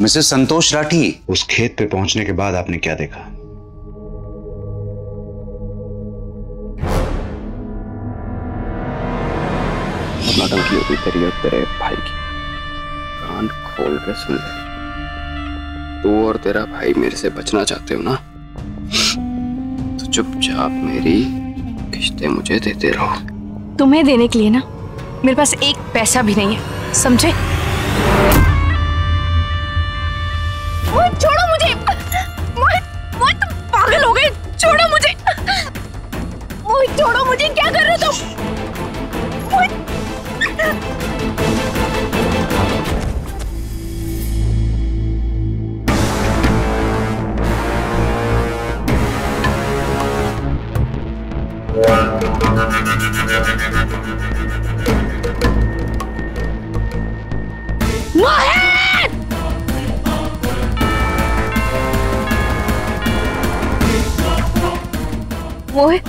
Mrs संतोष राठी, उस खेत पे पहुंचने के बाद आपने क्या देखा? नौटंकी होती तेरी और तेरे भाई की। कान खोल के सुन ले, तू और तेरा भाई मेरे से बचना चाहते हो ना, तो चुपचाप मेरी किस्तें मुझे देते रहो। तुम्हें देने के लिए ना मेरे पास एक पैसा भी नहीं है, समझे? छोड़ो मुझे, मोहित तुम पागल हो गए, छोड़ो मुझे, मोहित छोड़ो मुझे, क्या कर रहे हो तुम? मोहित मोहित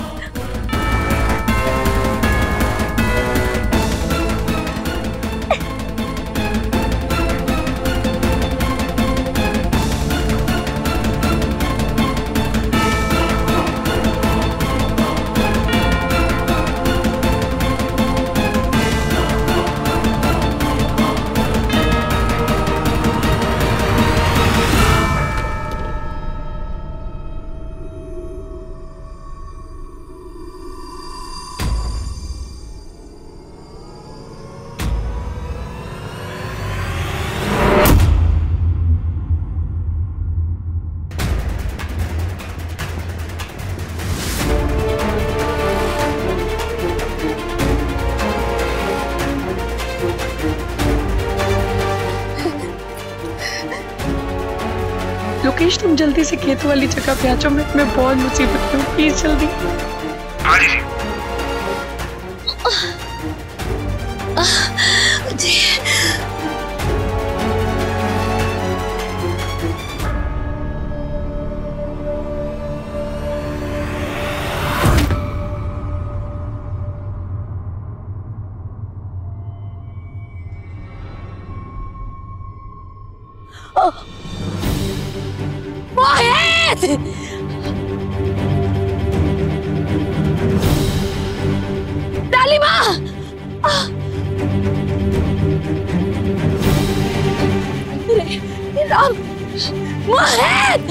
लोकेश, तुम जल्दी से खेत वाली जगह पे आ जाओ, मैं बहुत मुसीबत में हूँ, प्लीज जल्दी। लालिमा! राम! मोहित!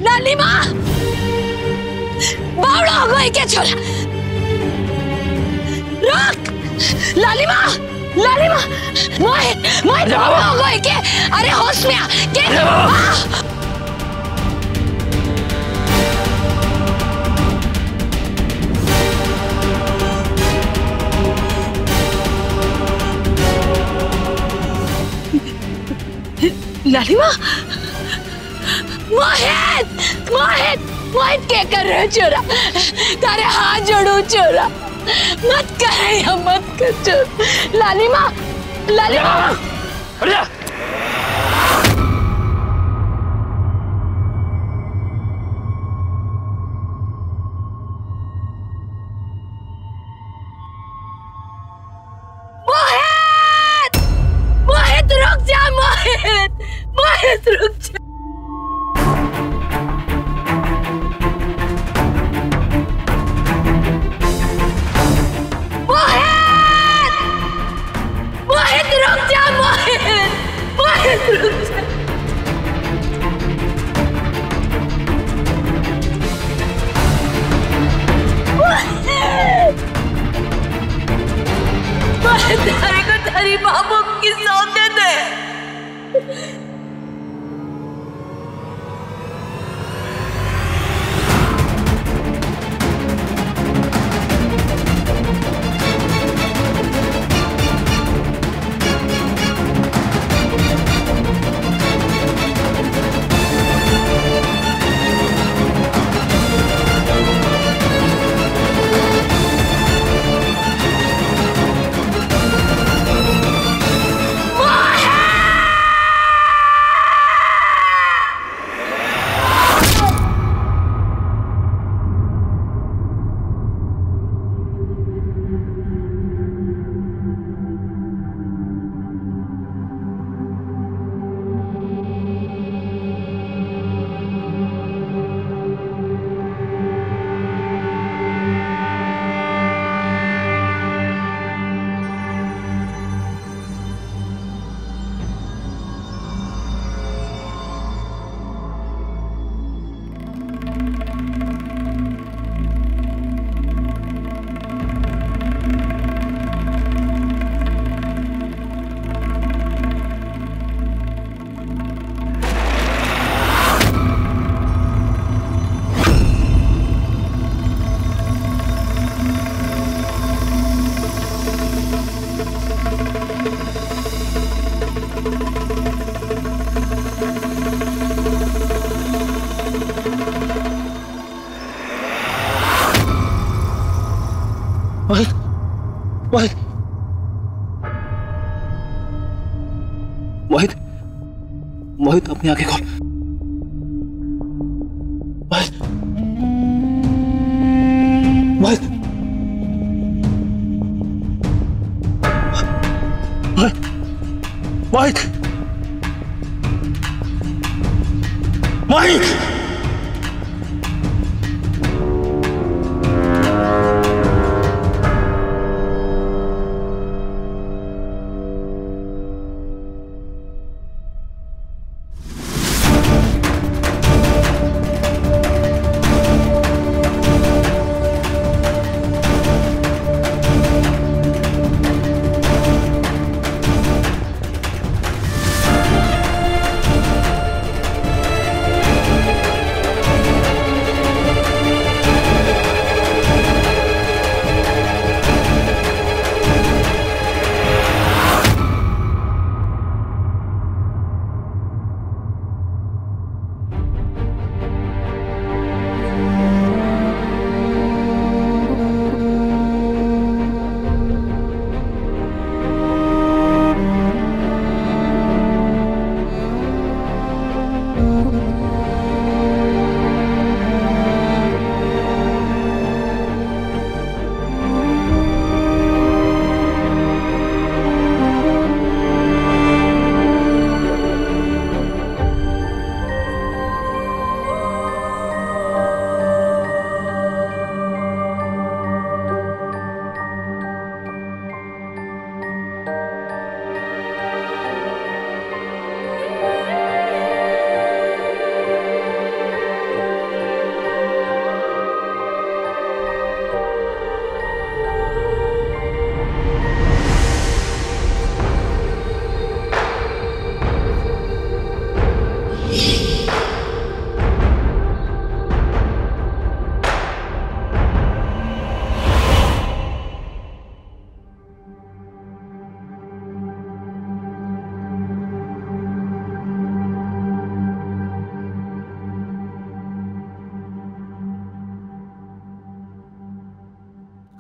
लालिमा! बावड़ा हो गई क्या छोरा? रुक! लालिमा! लालिमा! मोहित बावड़ा हो गई क्या? अरे होश में आ! क्या? लालिमा! मोहित! मोहित! मोहित क्या कर रहे हो छोरा? तारे हाथ जोड़ो छोरा, मत कर या मत कर छोरा। लालिमा! लालिमा! मोहित! मोहित रुक जा, मोहित! मोहित रुक जा। मोहित रुक जा, मोहित! मोहित, मोहित, मोहित, मोहित अपनी आंखें खोल। मोहित, मोहित, मोहित, मोहित, मोहित।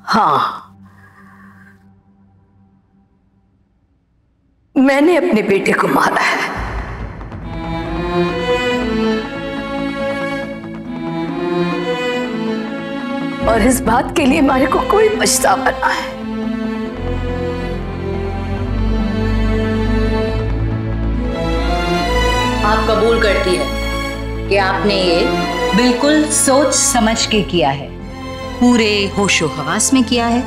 हाँ, मैंने अपने बेटे को मारा है। और इस बात के लिए मारे को कोई पछतावा ना है। आप कबूल करती है कि आपने ये बिल्कुल सोच समझ के किया है, पूरे होशो हवास में किया है?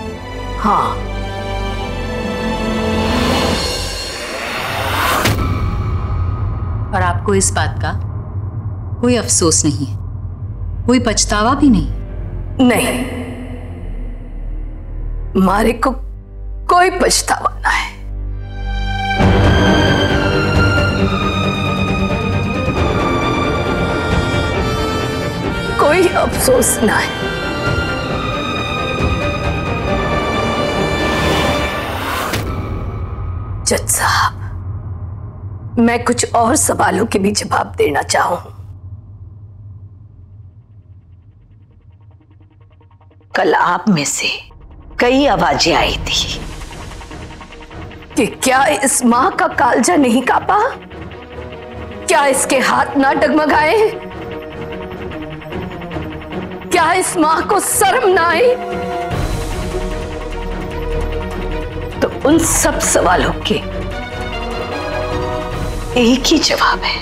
हाँ। और आपको इस बात का कोई अफसोस नहीं है, कोई पछतावा भी नहीं? नहीं, मारे को कोई पछतावा ना है। कोई अफसोस ना है। जज साहब, मैं कुछ और सवालों के भी जवाब देना चाहूं। कल आप में से कई आवाजें आई थी कि क्या इस मां का कालजा नहीं कांपा? क्या इसके हाथ ना डगमगाए? क्या इस मां को शर्म ना आई? तो उन सब सवालों के एक ही जवाब है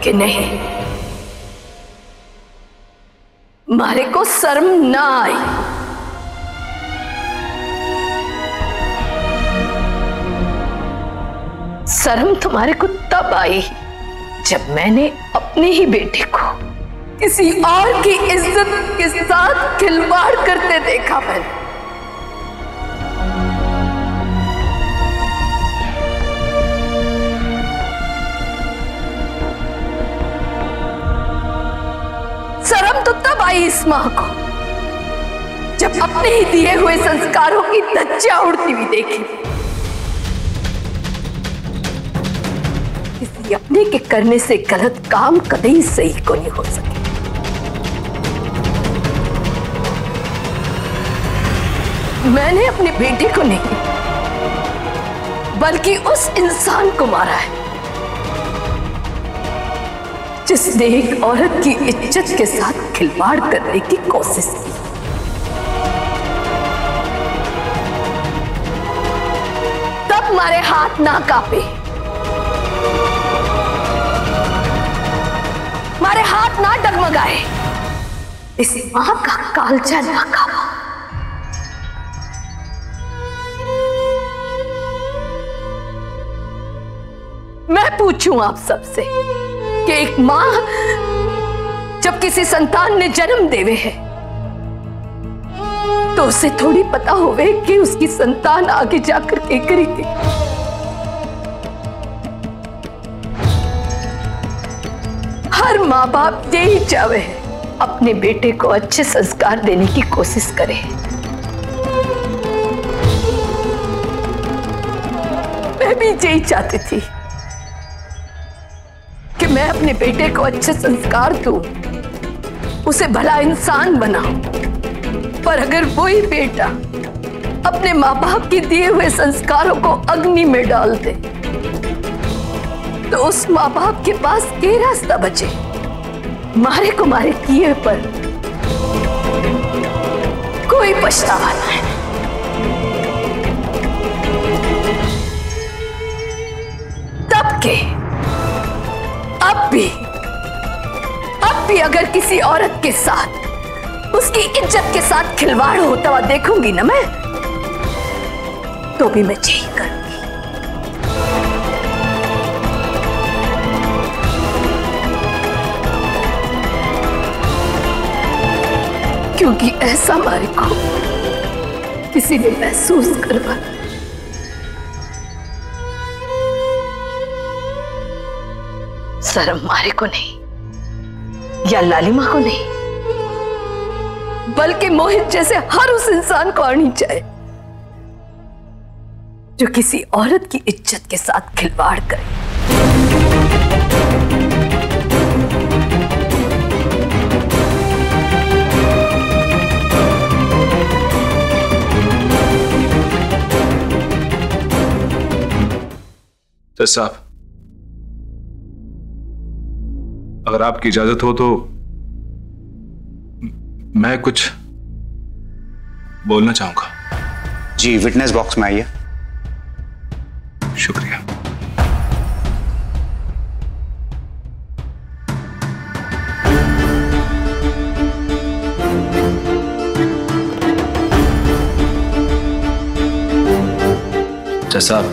कि नहीं, मारे को शर्म ना आई। शर्म तुम्हारे को तब आई जब मैंने अपने ही बेटे को किसी और की इज्जत के साथ खिलवाड़ करते देखा। मैंने शर्म तो तब आई इस मां को जब अपने ही दिए हुए संस्कारों की धज्जियां उड़ती हुई देखी। किसी अपने के करने से गलत काम कभी सही को नहीं हो सके। मैंने अपने बेटे को नहीं बल्कि उस इंसान को मारा है जिसने एक औरत की इज्जत के साथ खिलवाड़ करने की कोशिश की। तब हमारे हाथ ना कांपे, हमारे हाथ ना डगमगाए, इस मां का कालजा ना कांपा। मैं पूछूं आप सबसे कि एक मां जब किसी संतान ने जन्म देवे है तो उसे थोड़ी पता होवे कि उसकी संतान आगे जाकर क्या करेगी। हर माँ बाप यही चाहे अपने बेटे को अच्छे संस्कार देने की कोशिश करे। मैं भी यही चाहती थी कि मैं अपने बेटे को अच्छे संस्कार दूं, उसे भला इंसान बनाऊं। पर अगर वही बेटा अपने माँ बाप के दिए हुए संस्कारों को अग्नि में डाल दे तो उस माँ बाप के पास क्या रास्ता बचे? मारे को मारे किए पर कोई पछतावा ना है। तब के अब भी अगर किसी औरत के साथ उसकी इज्जत के साथ खिलवाड़ होता हुआ देखूंगी ना मैं, तो भी मैं यही करूंगी। क्योंकि ऐसा हमारे को किसी ने महसूस करवा। शर्म मारे को नहीं या लालिमा को नहीं, बल्कि मोहित जैसे हर उस इंसान को आनी चाहिए जो किसी औरत की इज्जत के साथ खिलवाड़ करे। जज साहब, अगर आपकी इजाजत हो तो मैं कुछ बोलना चाहूंगा। जी, विटनेस बॉक्स में आइए। शुक्रिया। जज साहब,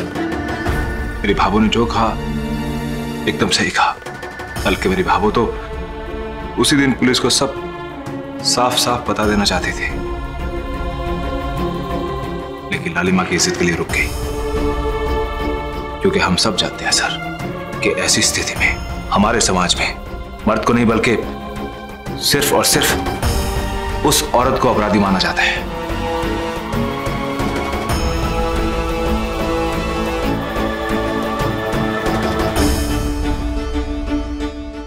मेरी भाभू ने जो कहा एकदम सही कहा। बल्कि मेरी भाभू तो उसी दिन पुलिस को सब साफ साफ बता देना चाहती थी, लेकिन लालिमा की इज्जत के लिए रुक गई। क्योंकि हम सब जानते हैं सर कि ऐसी स्थिति में हमारे समाज में मर्द को नहीं बल्कि सिर्फ और सिर्फ उस औरत को अपराधी माना जाता है।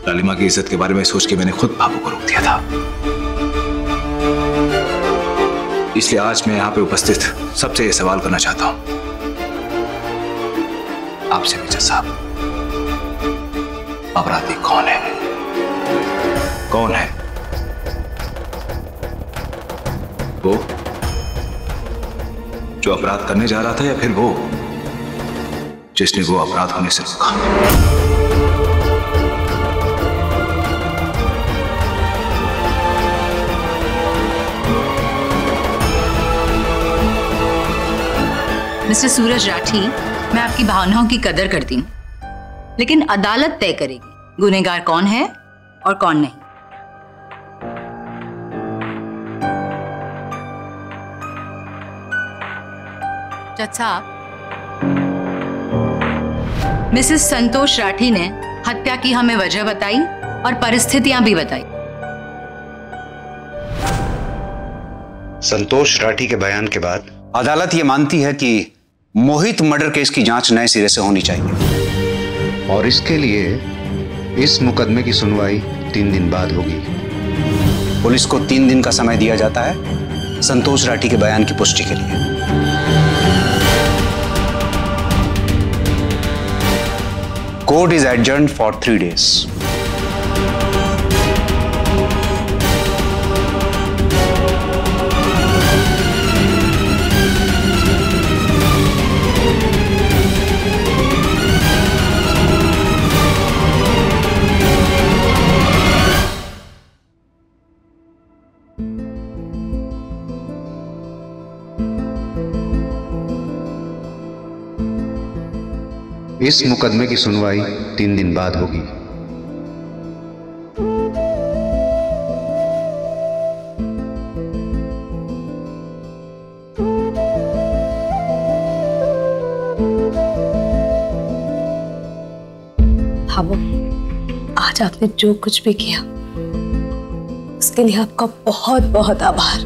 लालिमा की इज्जत के बारे में सोच के मैंने खुद भाभू को रोक दिया था। इसलिए आज मैं यहां पे उपस्थित सबसे ये सवाल करना चाहता हूं, आपसे भी जज साहब, अपराधी कौन है? कौन है वो जो अपराध करने जा रहा था, या फिर वो जिसने वो अपराध होने से रोका? मिस्टर सूरज राठी, मैं आपकी भावनाओं की कदर करती हूँ, लेकिन अदालत तय करेगी गुनहगार कौन है और कौन नहीं। जज साहब, मिसेस संतोष राठी ने हत्या की हमें वजह बताई और परिस्थितियां भी बताई। संतोष राठी के बयान के बाद अदालत ये मानती है कि मोहित मर्डर केस की जांच नए सिरे से होनी चाहिए और इसके लिए इस मुकदमे की सुनवाई 3 दिन बाद होगी। पुलिस को 3 दिन का समय दिया जाता है संतोष राठी के बयान की पुष्टि के लिए। Court is adjourned for 3 days। इस मुकदमे की सुनवाई 3 दिन बाद होगी। भाभो, आज आपने जो कुछ भी किया उसके लिए आपका बहुत बहुत आभार।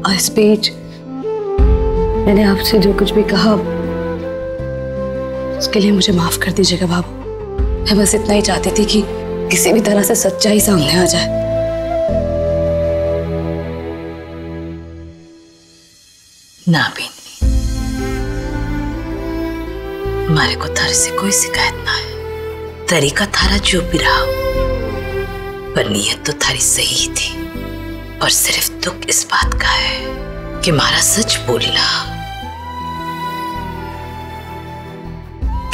और इस बीच मैंने आपसे जो कुछ भी कहा उसके लिए मुझे माफ कर दीजिएगा बाबू। मैं बस इतना ही चाहती थी कि किसी भी तरह से सच्चाई सामने आ जाए। ना बीनी, हमारे को थारे से कोई शिकायत ना है। तरीका थारा जो भी रहा पर नीयत तो थारी सही ही थी। और सिर्फ दुख इस बात का है कि मारा सच बोलना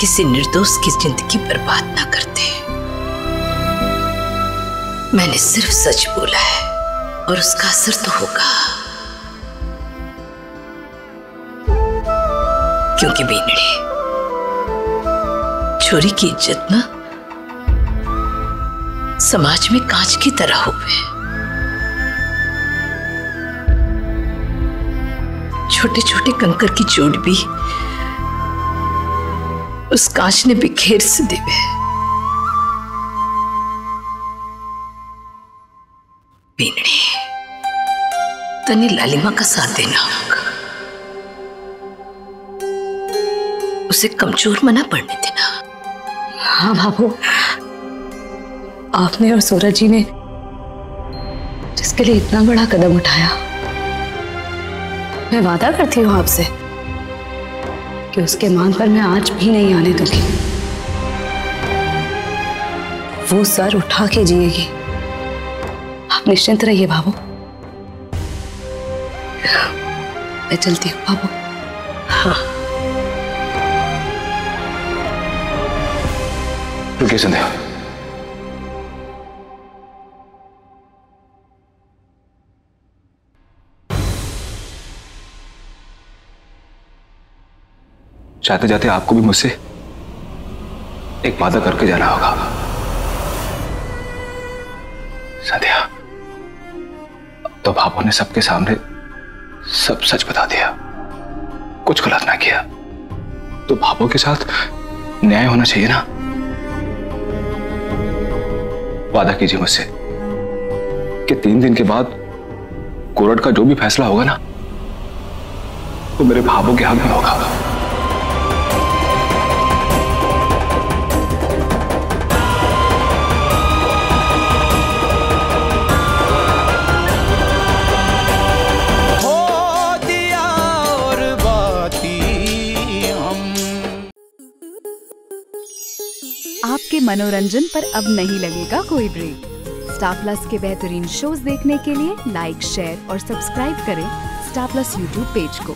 किसी निर्दोष की जिंदगी बर्बाद ना करते। मैंने सिर्फ सच बोला है और उसका असर तो होगा, क्योंकि बेनड़े चोरी की इज्जत ना समाज में कांच की तरह हुए। छोटे छोटे कंकर की चोट भी उस कांच ने बिखेर से देवे। बेनड़े तने लालिमा का साथ देना होगा, उसे कमजोर मना पड़ने देना। हाँ बाबू, आपने और सूरज जी ने जिसके लिए इतना बड़ा कदम उठाया, मैं वादा करती हूँ आपसे कि उसके मान पर मैं आज भी नहीं आने दूंगी। वो सर उठा के जिएगी। आप निश्चिंत रहिए बाबू। मैं चलती हूँ बाबू। हाँ, रुकिए संध्या। जाते जाते आपको भी मुझसे एक वादा करके जाना होगा। संध्या, तो भाभो ने सबके सामने सब सच बता दिया, कुछ गलत ना किया, तो भाभो के साथ न्याय होना चाहिए ना। वादा कीजिए मुझसे कि 3 दिन के बाद कोर्ट का जो भी फैसला होगा ना, वो मेरे भाभो के हक में होगा। आपके मनोरंजन पर अब नहीं लगेगा कोई ब्रेक। स्टार प्लस के बेहतरीन शोज देखने के लिए लाइक, शेयर और सब्सक्राइब करें स्टार प्लस यूट्यूब पेज को।